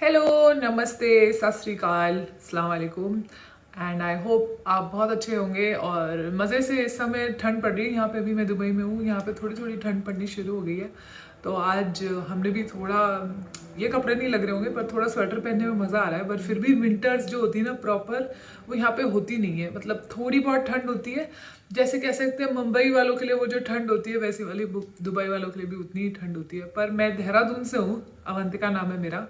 Hello, नमस्ते, सत श्री अकाल, अस्सलाम वालेकुम। एंड आई होप आप बहुत अच्छे होंगे और मज़े से। इस समय ठंड पड़ रही है यहाँ पे, भी मैं दुबई में हूँ। यहाँ पे थोड़ी थोड़ी ठंड पड़नी शुरू हो गई है। तो आज हमने भी थोड़ा, ये कपड़े नहीं लग रहे होंगे पर थोड़ा स्वेटर पहनने में मज़ा आ रहा है। पर फिर भी विंटर्स जो होती है ना प्रॉपर, वो यहाँ पे होती नहीं है। मतलब थोड़ी बहुत ठंड होती है, जैसे कह सकते हैं मुंबई वालों के लिए वो जो ठंड होती है वैसी वाली दुबई वालों के लिए भी उतनी ही ठंड होती है। पर मैं देहरादून से हूँ, अवंतिका नाम है मेरा।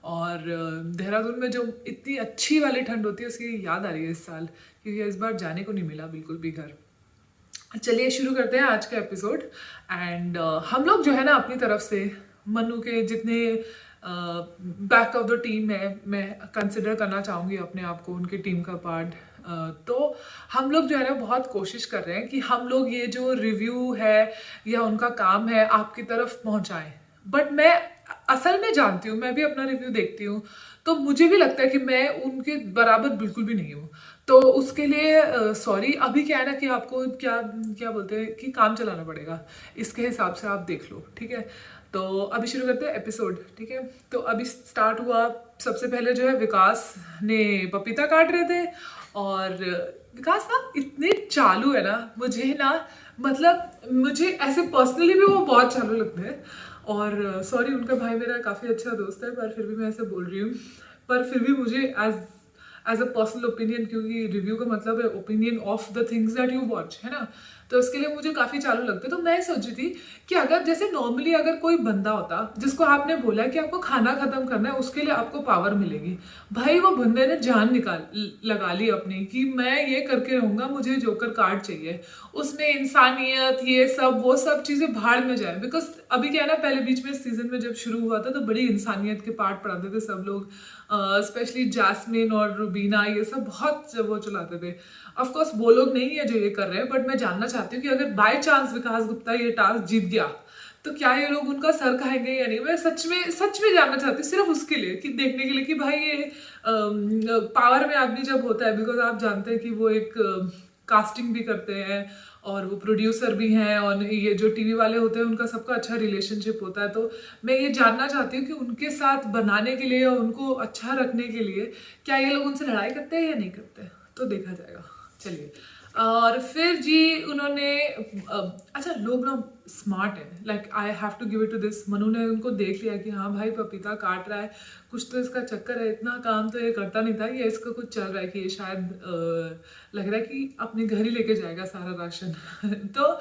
और देहरादून में जो इतनी अच्छी वाली ठंड होती है उसकी याद आ रही है इस साल, क्योंकि इस बार जाने को नहीं मिला बिल्कुल भी घर। चलिए शुरू करते हैं आज का एपिसोड। एंड हम लोग जो है ना अपनी तरफ से मनु के जितने बैक ऑफ द टीम है, मैं कंसिडर करना चाहूँगी अपने आप को उनकी टीम का पार्ट। तो हम लोग जो है ना बहुत कोशिश कर रहे हैं कि हम लोग ये जो रिव्यू है या उनका काम है आपकी तरफ पहुंचाएं। बट मैं असल में जानती हूँ, मैं भी अपना रिव्यू देखती हूँ, तो मुझे भी लगता है कि मैं उनके बराबर बिल्कुल भी नहीं हूँ। तो उसके लिए सॉरी। अभी क्या है ना कि आपको क्या क्या बोलते हैं कि काम चलाना पड़ेगा, इसके हिसाब से आप देख लो, ठीक है। तो अभी शुरू करते हैं एपिसोड, ठीक है। तो अभी स्टार्ट हुआ। सबसे पहले जो है विकास ने पपीता काट रहे थे। और विकास ना इतने चालू है ना, मुझे ना मतलब मुझे ऐसे पर्सनली भी वो बहुत चालू लगते हैं। और सॉरी, उनका भाई मेरा काफ़ी अच्छा दोस्त है पर फिर भी मैं ऐसे बोल रही हूँ। पर फिर भी मुझे एज अ पर्सनल ओपिनियन, क्योंकि रिव्यू का मतलब है opinion of the things that you watch, है ना। तो इसके लिए मुझे काफ़ी चालू लगता है। तो मैं सोची थी कि अगर जैसे नॉर्मली अगर कोई बंदा होता जिसको आपने बोला कि आपको खाना खत्म करना है, उसके लिए आपको पावर मिलेगी। भाई वो बंदे ने जान लगा ली अपनी कि मैं ये करके रहूंगा, मुझे जोकर कार्ड चाहिए। उसमें इंसानियत ये सब वो सब चीज़ें भाड़ में जाए। बिकॉज अभी क्या है ना, पहले बीच में सीजन में जब शुरू हुआ था तो बड़ी इंसानियत के पार्ट पढ़ाते थे सब लोग, स्पेशली जैस्मिन और रुबीना, ये सब बहुत वो चलाते थे। ऑफ कोर्स वो लोग नहीं है जो ये कर रहे हैं, बट मैं जानना चाहती हूँ कि अगर बाय चांस विकास गुप्ता ये टास्क जीत गया तो क्या ये लोग उनका सर खाएंगे या नहीं। मैं सच में जानना चाहती हूँ, सिर्फ उसके लिए कि देखने के लिए कि भाई ये पावर में आदमी जब होता है, बिकॉज आप जानते हैं कि वो एक कास्टिंग भी करते हैं और वो प्रोड्यूसर भी हैं, और ये जो टीवी वाले होते हैं उनका सबका अच्छा रिलेशनशिप होता है। तो मैं ये जानना चाहती हूँ कि उनके साथ बनाने के लिए और उनको अच्छा रखने के लिए क्या ये लोग उनसे लड़ाई करते हैं या नहीं करते, तो देखा जाएगा। चलिए। और फिर जी उन्होंने अच्छा, लोग ना स्मार्ट है, like I have to give it to this. Manu ने उनको देख लिया कि हाँ भाई पपीता काट रहा है, कुछ तो इसका चक्कर है, इतना काम तो ये करता नहीं था, ये इसका कुछ चल रहा है कि ये शायद लग रहा है कि अपने घर ही लेके जाएगा सारा राशन। तो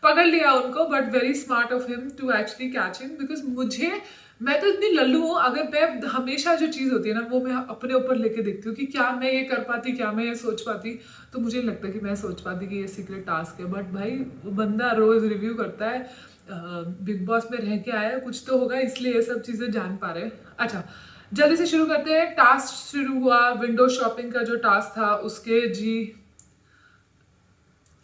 पकड़ लिया उनको, but very smart of him to actually catch him. Because मैं तो इतनी लल्लू हूँ, अगर मैं हमेशा जो चीज़ होती है ना वो मैं अपने ऊपर लेके देखती हूँ कि क्या मैं ये कर पाती, क्या मैं ये सोच पाती। तो मुझे नहीं लगता कि मैं सोच पाती कि ये सीक्रेट टास्क है। बट भाई वो बंदा रोज रिव्यू करता है, बिग बॉस में रह के आया है, कुछ तो होगा इसलिए ये सब चीज़ें जान पा रहे हैं। अच्छा, जल्दी से शुरू करते हैं। टास्क शुरू हुआ, विंडो शॉपिंग का जो टास्क था उसके जी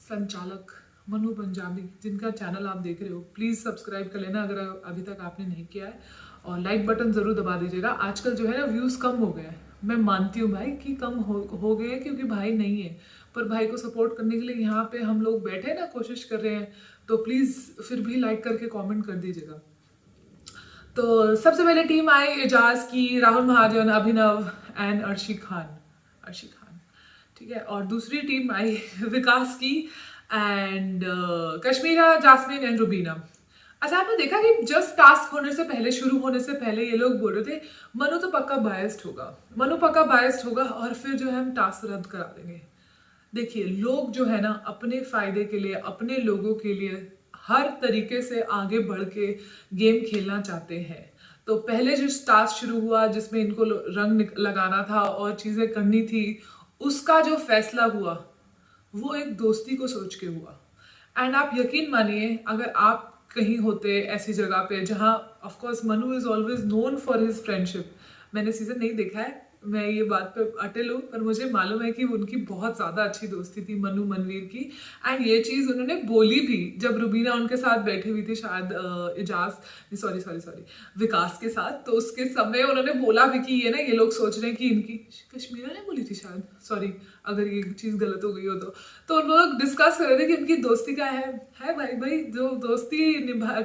संचालक मनु पंजाबी, जिनका चैनल आप देख रहे हो, प्लीज़ सब्सक्राइब कर लेना अगर अभी तक आपने नहीं किया है, और लाइक बटन ज़रूर दबा दीजिएगा। आजकल जो है ना व्यूज़ कम हो गए हैं, मैं मानती हूँ भाई कि कम हो गए हैं क्योंकि भाई नहीं है। पर भाई को सपोर्ट करने के लिए यहाँ पे हम लोग बैठे ना, कोशिश कर रहे हैं। तो प्लीज़ फिर भी लाइक करके कमेंट कर दीजिएगा। तो सबसे पहले टीम आई एजाज की, राहुल महाजन, अभिनव एंड अर्शी खान, ठीक है। और दूसरी टीम आई विकास की एंड कश्मीरा, जास्मिन एंड रुबीना। अच्छा, आपने देखा कि जस्ट टास्क होने से पहले, शुरू होने से पहले ये लोग बोल रहे थे मनु तो पक्का बायस्ड होगा, मनु पक्का बायस्ड होगा और फिर जो है हम टास्क रद्द करा देंगे। देखिए, लोग जो है ना अपने फायदे के लिए, अपने लोगों के लिए हर तरीके से आगे बढ़ के गेम खेलना चाहते हैं। तो पहले जो टास्क शुरू हुआ जिसमें इनको रंग लगाना था और चीज़ें करनी थी, उसका जो फैसला हुआ वो एक दोस्ती को सोच के हुआ। एंड आप यकीन मानिए, अगर आप कहीं होते ऐसी जगह पे जहाँ of course Manu is always known for his friendship, मैंने सीजन नहीं देखा है मैं ये बात पे अटल हूँ, पर मुझे मालूम है कि उनकी बहुत ज़्यादा अच्छी दोस्ती थी मनु मनवीर की। एंड ये चीज़ उन्होंने बोली भी जब रुबीना उनके साथ बैठी हुई थी शायद इजाज सॉरी सॉरी सॉरी विकास के साथ, तो उसके समय उन्होंने बोला भी कि ये ना ये लोग सोच रहे हैं कि इनकी, कश्मीरा ने बोली थी शायद, सॉरी अगर ये चीज़ गलत हो गई हो तो उन लोग डिस्कस कर रहे थे कि उनकी दोस्ती क्या है भाई भाई जो दोस्ती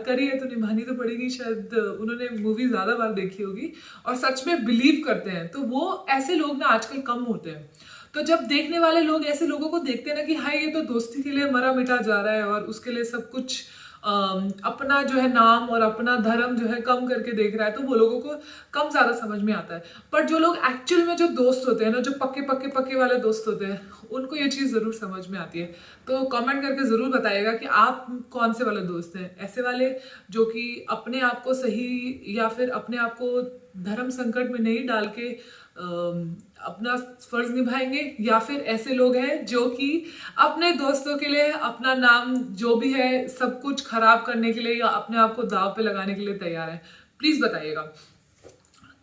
करी है तो निभानी तो पड़ेगी। शायद उन्होंने मूवी ज़्यादा बार देखी होगी और सच में बिलीव करते हैं, तो वो ऐसे लोग ना आजकल कम होते हैं। तो जब देखने वाले लोग ऐसे लोगों को देखते हैं ना कि हाय ये तो दोस्ती के लिए मरा मिटा जा रहा है और उसके लिए सब कुछ अपना जो है नाम और अपना धर्म जो है कम करके देख रहा है, तो वो लोगों को कम ज़्यादा समझ में आता है। पर जो लोग एक्चुअल में जो दोस्त होते हैं ना, जो पक्के पक्के पक्के वाले दोस्त होते हैं, उनको ये चीज़ ज़रूर समझ में आती है। तो कमेंट करके ज़रूर बताइएगा कि आप कौन से वाले दोस्त हैं, ऐसे वाले जो कि अपने आप को सही या फिर अपने आप को धर्म संकट में नहीं डाल के अपना फर्ज निभाएंगे, या फिर ऐसे लोग हैं जो कि अपने दोस्तों के लिए अपना नाम जो भी है सब कुछ खराब करने के लिए या अपने आप को दाव पे लगाने के लिए तैयार है। प्लीज बताइएगा।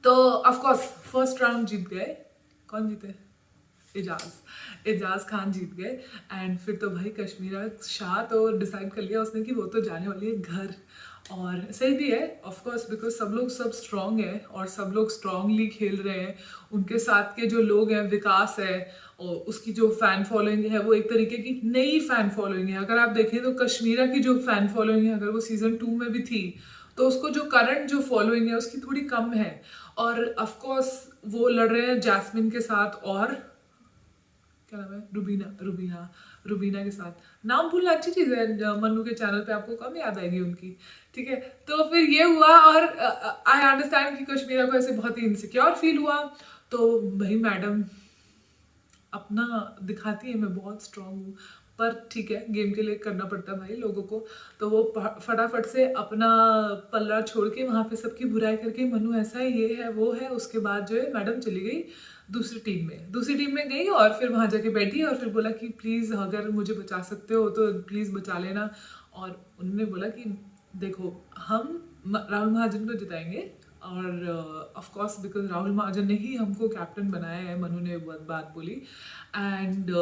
तो ऑफ कोर्स फर्स्ट राउंड जीत गए, कौन जीते? एजाज खान जीत गए। एंड फिर तो भाई कश्मीरा शाह तो डिसाइड कर लिया उसने कि वो तो जाने वाली है घर, और सही भी है ऑफ कोर्स, बिकॉज सब लोग सब स्ट्रांग है और सब लोग स्ट्रांगली खेल रहे हैं। उनके साथ के जो लोग हैं, विकास है और उसकी जो फैन फॉलोइंग है वो एक तरीके की नई फैन फॉलोइंग है। अगर आप देखें तो कश्मीरा की जो फैन फॉलोइंग है, अगर वो सीजन 2 में भी थी तो उसको जो करंट जो फॉलोइंग है उसकी थोड़ी कम है। और ऑफ कोर्स वो लड़ रहे हैं जैस्मिन के साथ और क्या नाम है, रुबीना के साथ। नाम भूलना अच्छी चीज़ है, मन्नू के चैनल पे आपको कम याद आएगी उनकी, ठीक है। तो फिर ये हुआ और आई अंडरस्टैंड कि कश्मीरा को ऐसे बहुत ही इनसिक्योर फील हुआ। तो भाई मैडम अपना दिखाती है मैं बहुत स्ट्रांग हूँ, पर ठीक है गेम के लिए करना पड़ता है भाई लोगों को। तो वो फटाफट से अपना पल्ला छोड़ के वहाँ पे सबकी बुराई करके मनु ऐसा है ये है वो है, उसके बाद जो है मैडम चली गई दूसरी टीम में गई और फिर वहाँ जाके बैठी और फिर बोला कि प्लीज़ अगर मुझे बचा सकते हो तो प्लीज़ बचा लेना। और उन्होंने बोला कि देखो हम राहुल महाजन को जिताएंगे और ऑफ कोर्स बिकॉज राहुल महाजन ने ही हमको कैप्टन बनाया है, मनु ने बात बोली। एंड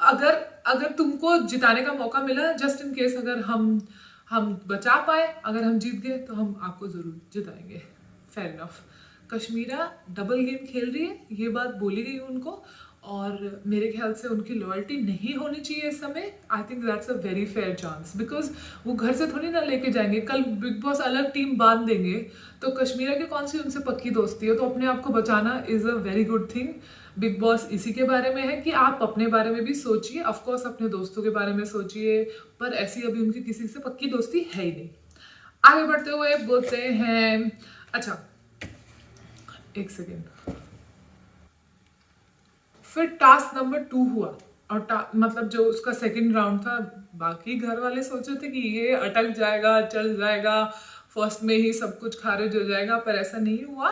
अगर तुमको जिताने का मौका मिला, जस्ट इन केस अगर हम बचा पाए, अगर हम जीत गए तो हम आपको ज़रूर जिताएंगे। Fair enough. Kashmira double game खेल रही है, ये बात बोली गई उनको, और मेरे ख्याल से उनकी लॉयल्टी नहीं होनी चाहिए इस समय। I think that's a very fair chance, because वो घर से थोड़ी ना लेके जाएंगे, कल बिग बॉस अलग टीम बांध देंगे तो कश्मीरा की कौन सी उनसे पक्की दोस्ती है। तो अपने आप को बचाना is a very good thing. Big boss इसी के बारे में है कि आप अपने बारे में भी सोचिए, ऑफकोर्स अपने दोस्तों के बारे में सोचिए, पर ऐसी अभी उनकी किसी से पक्की दोस्ती है ही नहीं। आगे बढ़ते हुए बोलते हैं, अच्छा एक सेकेंड, फिर टास्क नंबर 2 हुआ और मतलब जो उसका सेकंड राउंड था, बाकी घर वाले सोचे थे कि ये अटक जाएगा, चल जाएगा, फर्स्ट में ही सब कुछ खारिज हो जाएगा, पर ऐसा नहीं हुआ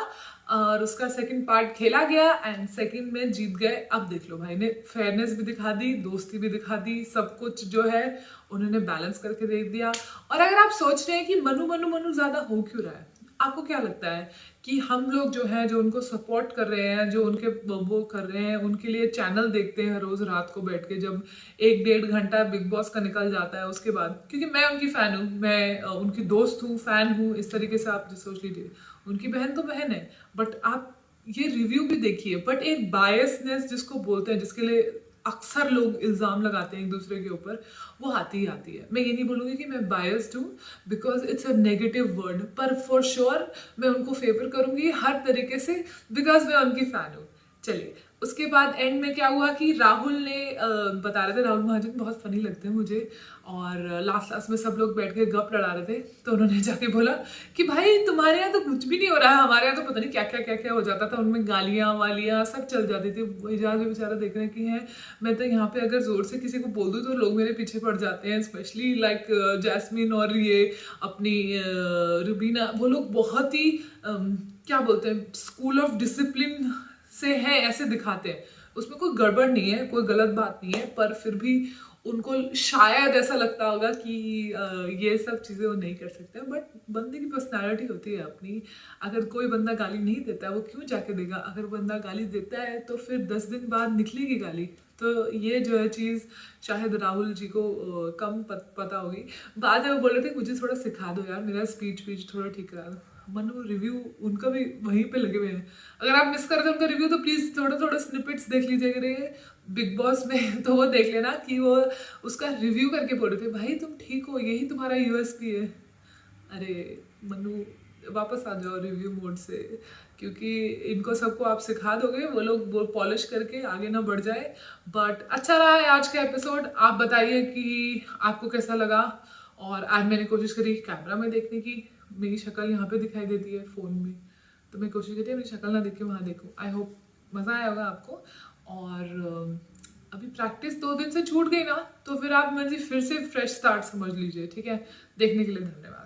और उसका सेकंड पार्ट खेला गया एंड सेकंड में जीत गए। अब देख लो भाई ने फेयरनेस भी दिखा दी, दोस्ती भी दिखा दी, सब कुछ जो है उन्होंने बैलेंस करके दे दिया। और अगर आप सोच रहे हैं कि मनु मनु मनु ज्यादा हो क्यों रहा है, आपको क्या लगता है कि हम लोग जो हैं, जो उनको सपोर्ट कर रहे हैं, जो उनके वो कर रहे हैं, उनके लिए चैनल देखते हैं रोज रात को बैठ के, जब 1-1.5 घंटा बिग बॉस का निकल जाता है उसके बाद, क्योंकि मैं उनकी फ़ैन हूँ, मैं उनकी दोस्त हूँ, फ़ैन हूँ, इस तरीके से आप सोच लीजिए। उनकी बहन तो बहन है, बट आप ये रिव्यू भी देखिए, बट एक बायसनेस जिसको बोलते हैं, जिसके लिए अक्सर लोग इल्ज़ाम लगाते हैं एक दूसरे के ऊपर, वो आती ही आती है। मैं ये नहीं बोलूँगी कि मैं बायस्ड हूँ because it's a negative word, पर फॉर श्योर मैं उनको फेवर करूँगी हर तरीके से बिकॉज मैं उनकी फ़ैन हूँ। चलिए उसके बाद एंड में क्या हुआ कि राहुल ने बता रहे थे, राहुल महाजन बहुत फनी लगते हैं मुझे, और लास्ट में सब लोग बैठ के गप लड़ा रहे थे, तो उन्होंने जाके बोला कि भाई तुम्हारे यहाँ तो कुछ भी नहीं हो रहा है, हमारे यहाँ तो पता नहीं क्या क्या हो जाता था, उनमें गालियाँ वालियाँ सब चल जाती थी। एजाज भी बेचारा देख रहे हैं कि हैं मैं तो यहाँ पे अगर जोर से किसी को बोल दूँ तो लोग मेरे पीछे पड़ जाते हैं, स्पेशली लाइक जैस्मिन और ये अपनी रुबीना, वो लोग बहुत ही क्या बोलते हैं, स्कूल ऑफ डिसिप्लिन से है ऐसे दिखाते हैं, उसमें कोई गड़बड़ नहीं है, कोई गलत बात नहीं है, पर फिर भी उनको शायद ऐसा लगता होगा कि ये सब चीज़ें वो नहीं कर सकते, बट बंदे की पर्सनालिटी होती है अपनी। अगर कोई बंदा गाली नहीं देता है वो क्यों जाके देगा, अगर बंदा गाली देता है तो फिर 10 दिन बाद निकलेगी गाली। तो ये जो है चीज़ शायद राहुल जी को कम पता होगी। बाद में वो बोल रहे थे मुझे थोड़ा सिखा दो यार, मेरा स्पीच थोड़ा ठीक करा दो। मनु रिव्यू उनका भी वहीं पे लगे हुए हैं, अगर आप मिस कर रहे थे उनका रिव्यू तो प्लीज़ थोड़ा थोड़ा स्निपेट्स देख लीजिए करिए बिग बॉस में। तो वो देख लेना कि वो उसका रिव्यू करके बोल रहे थे भाई तुम ठीक हो, यही तुम्हारा यूएसपी है। अरे मनु वापस आ जाओ रिव्यू मोड से, क्योंकि इनको सबको आप सिखा दोगे वो लोग वो पॉलिश करके आगे ना बढ़ जाए। बट अच्छा रहा है आज का एपिसोड। आप बताइए कि आपको कैसा लगा। और आज मैंने कोशिश करी कैमरा में देखने की, मेरी शक्ल यहाँ पे दिखाई देती है फ़ोन में, तो मैं कोशिश करती है मेरी शक्ल ना देख के वहाँ देखूँ। आई होप मज़ा आया होगा आपको। और अभी प्रैक्टिस 2 दिन से छूट गई ना, तो फिर आप मुझे फिर से फ्रेश स्टार्ट समझ लीजिए, ठीक है। देखने के लिए धन्यवाद।